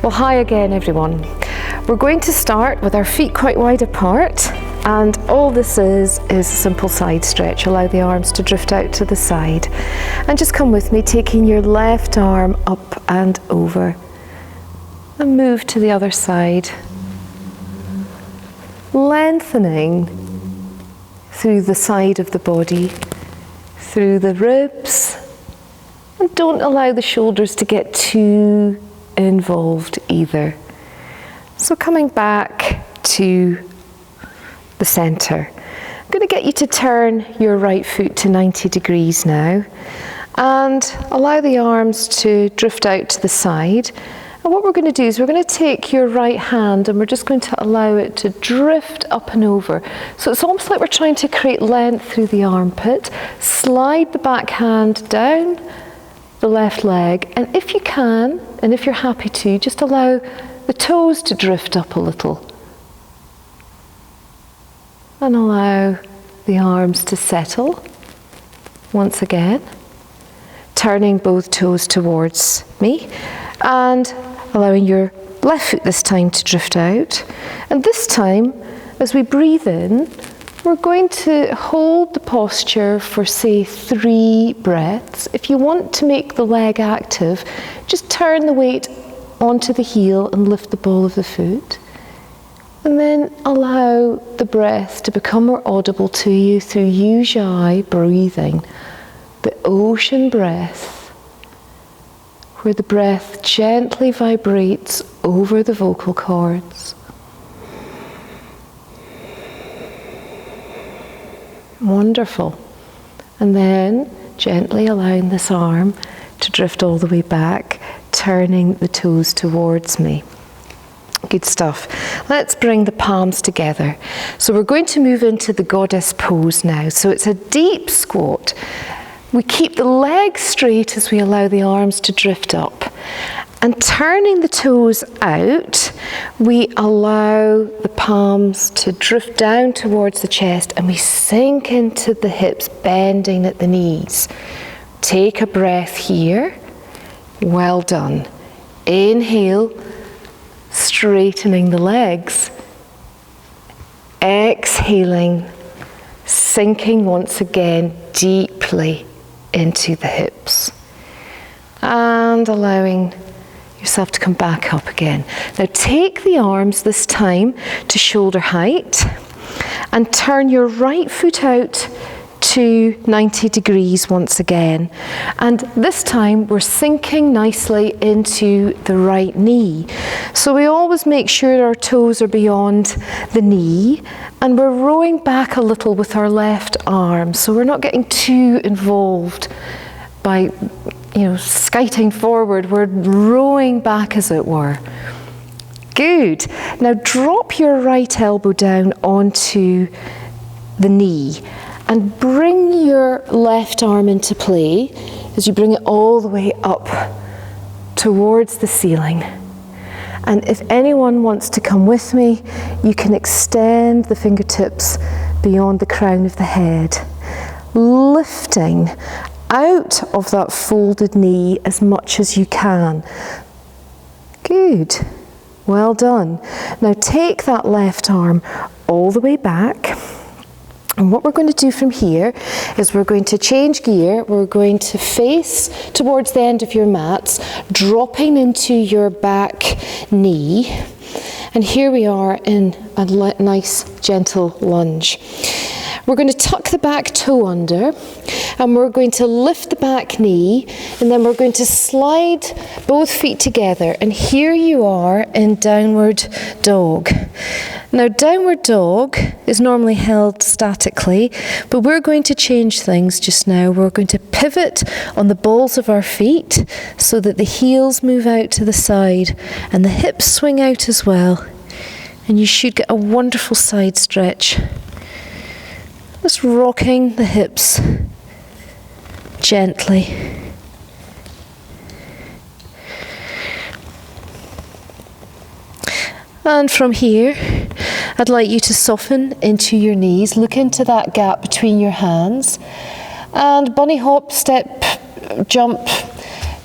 Well, hi again everyone. We're going to start with our feet quite wide apart, and all this is a simple side stretch. Allow the arms to drift out to the side and just come with me, taking your left arm up and over and move to the other side, lengthening through the side of the body, through the ribs, and don't allow the shoulders to get too involved either. So coming back to the center, I'm going to get you to turn your right foot to 90 degrees now and allow the arms to drift out to the side. And what we're going to do is we're going to take your right hand and we're just going to allow it to drift up and over. So it's almost like we're trying to create length through the armpit. Slide the back hand down the left leg, and if you can, and if you're happy to, just allow the toes to drift up a little. And allow the arms to settle once again, turning both toes towards me and allowing your left foot this time to drift out. And this time, as we breathe in, we're going to hold the posture for, say, 3 breaths. If you want to make the leg active, just turn the weight onto the heel and lift the ball of the foot. And then allow the breath to become more audible to you through Ujjayi breathing, the ocean breath, where the breath gently vibrates over the vocal cords. Wonderful. And then gently allowing this arm to drift all the way back, turning the toes towards me. Good stuff. Let's bring the palms together. So we're going to move into the goddess pose now. So it's a deep squat. We keep the legs straight as we allow the arms to drift up. And turning the toes out, we allow the palms to drift down towards the chest and we sink into the hips, bending at the knees. Take a breath here. Well done. Inhale, straightening the legs. Exhaling, sinking once again deeply into the hips. And allowing yourself to come back up again. Now take the arms this time to shoulder height and turn your right foot out to 90 degrees once again. And this time we're sinking nicely into the right knee. So we always make sure our toes are beyond the knee and we're rowing back a little with our left arm. So we're not getting too involved by skiting forward. We're rowing back, as it were. Good. Now drop your right elbow down onto the knee and bring your left arm into play as you bring it all the way up towards the ceiling. And if anyone wants to come with me, you can extend the fingertips beyond the crown of the head, lifting out of that folded knee as much as you can. Good. Well done. Now take that left arm all the way back. And what we're going to do from here is we're going to change gear. We're going to face towards the end of your mats, dropping into your back knee. And here we are in a nice gentle lunge. We're going to tuck the back toe under and we're going to lift the back knee and then we're going to slide both feet together, and here you are in downward dog. Now downward dog is normally held statically, but we're going to change things just now. We're going to pivot on the balls of our feet so that the heels move out to the side and the hips swing out as well, and you should get a wonderful side stretch. Just rocking the hips gently. And from here, I'd like you to soften into your knees. Look into that gap between your hands. And bunny hop, step, jump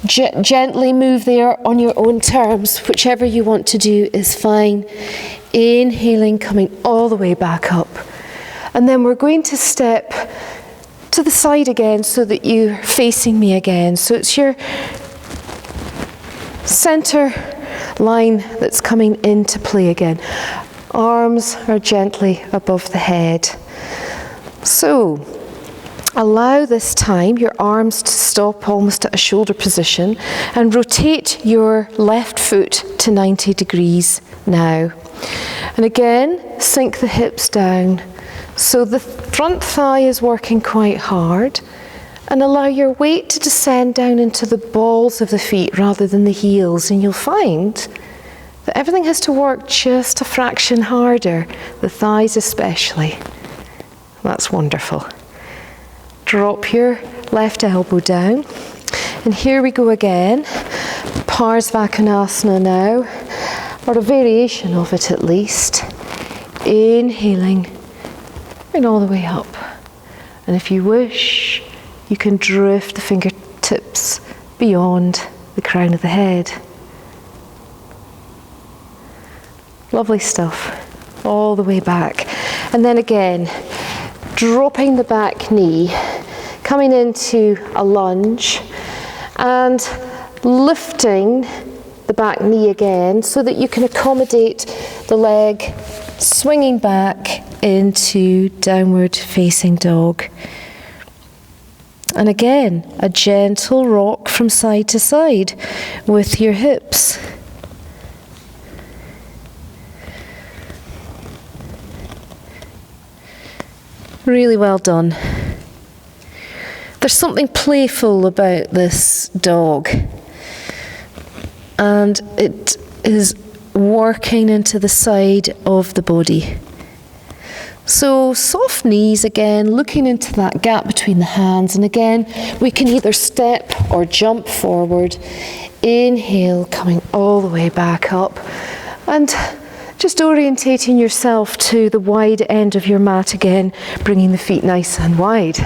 Gently move there on your own terms. Whichever you want to do is fine. Inhaling, coming all the way back up. And then we're going to step to the side again so that you're facing me again. So it's your center line that's coming into play again. Arms are gently above the head. So allow this time your arms to stop almost at a shoulder position and rotate your left foot to 90 degrees now. And again, sink the hips down so the front thigh is working quite hard, and allow your weight to descend down into the balls of the feet rather than the heels, and you'll find that everything has to work just a fraction harder, the thighs especially. That's wonderful. Drop your left elbow down, and here we go again. Parsvakonasana now, or a variation of it at least. Inhaling and all the way up. And if you wish, you can drift the fingertips beyond the crown of the head. Lovely stuff. All the way back. And then again, dropping the back knee, coming into a lunge, and lifting the back knee again so that you can accommodate the leg swinging back into downward facing dog. And again, a gentle rock from side to side with your hips. Really well done. There's something playful about this dog, and it is working into the side of the body. So soft knees again, looking into that gap between the hands, and again we can either step or jump forward. Inhale, coming all the way back up, and just orientating yourself to the wide end of your mat again, bringing the feet nice and wide.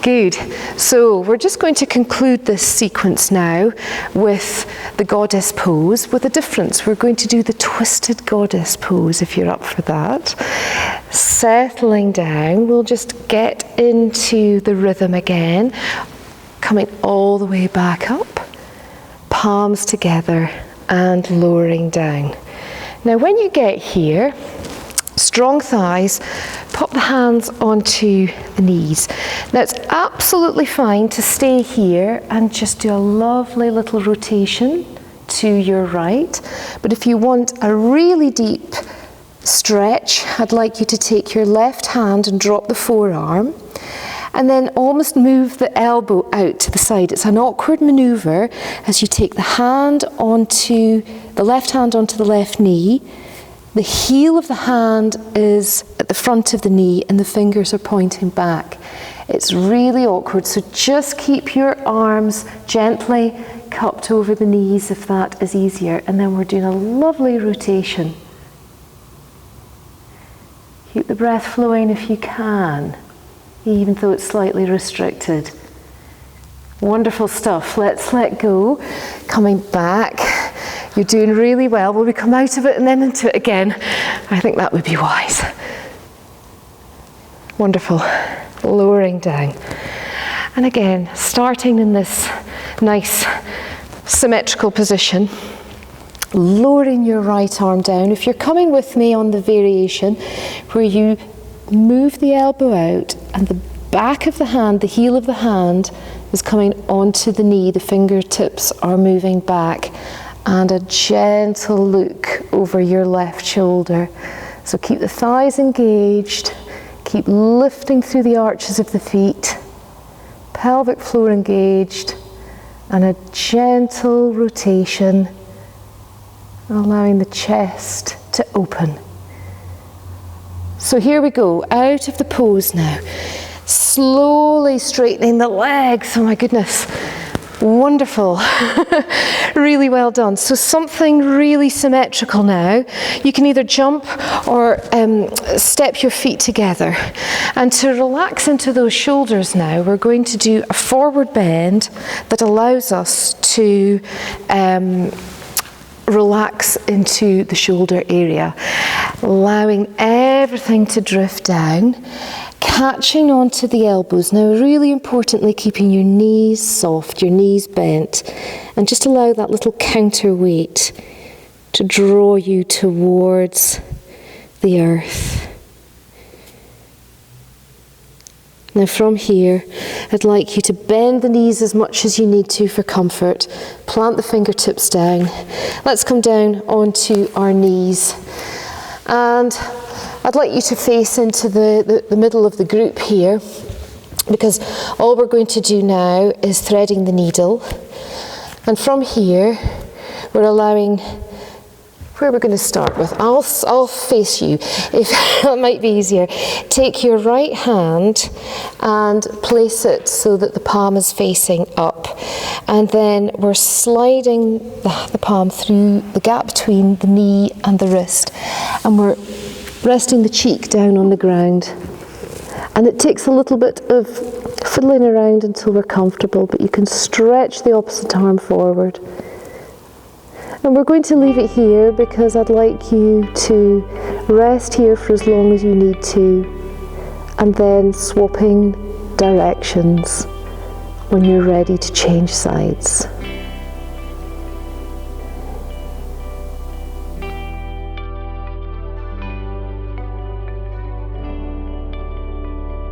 Good. So we're just going to conclude this sequence now with the goddess pose with a difference. We're going to do the twisted goddess pose if you're up for that. Settling down, we'll just get into the rhythm again, coming all the way back up, palms together and lowering down. Now when you get here, strong thighs, pop the hands onto the knees. Now it's absolutely fine to stay here and just do a lovely little rotation to your right. But if you want a really deep stretch, I'd like you to take your left hand and drop the forearm, and then almost move the elbow out to the side. It's an awkward maneuver as you take the left hand onto the left knee. The heel of the hand is at the front of the knee and the fingers are pointing back. It's really awkward, so just keep your arms gently cupped over the knees if that is easier. And then we're doing a lovely rotation. Keep the breath flowing if you can, even though it's slightly restricted. Wonderful stuff. Let's let go. Coming back. You're doing really well. Will we come out of it and then into it again? I think that would be wise. Wonderful. Lowering down. And again, starting in this nice symmetrical position. Lowering your right arm down. If you're coming with me on the variation where you move the elbow out and the back of the hand, the heel of the hand is coming onto the knee, the fingertips are moving back, and a gentle look over your left shoulder. So keep the thighs engaged, keep lifting through the arches of the feet, pelvic floor engaged, and a gentle rotation, allowing the chest to open. So here we go, out of the pose now. Slowly straightening the legs, oh my goodness. Wonderful. Really well done. So something really symmetrical now. You can either jump or step your feet together. And to relax into those shoulders now, we're going to do a forward bend that allows us to relax into the shoulder area, allowing everything to drift down, catching onto the elbows. Now, really importantly, keeping your knees soft, your knees bent, and just allow that little counterweight to draw you towards the earth. Now from here, I'd like you to bend the knees as much as you need to for comfort. Plant the fingertips down. Let's come down onto our knees. And I'd like you to face into the middle of the group here, because all we're going to do now is threading the needle. And from here, we're allowing, where we're going to start with, I'll face you, if that might be easier. Take your right hand and place it so that the palm is facing up. And then we're sliding the palm through the gap between the knee and the wrist. And we're resting the cheek down on the ground. And it takes a little bit of fiddling around until we're comfortable, but you can stretch the opposite arm forward. And we're going to leave it here because I'd like you to rest here for as long as you need to, and then swapping directions when you're ready to change sides.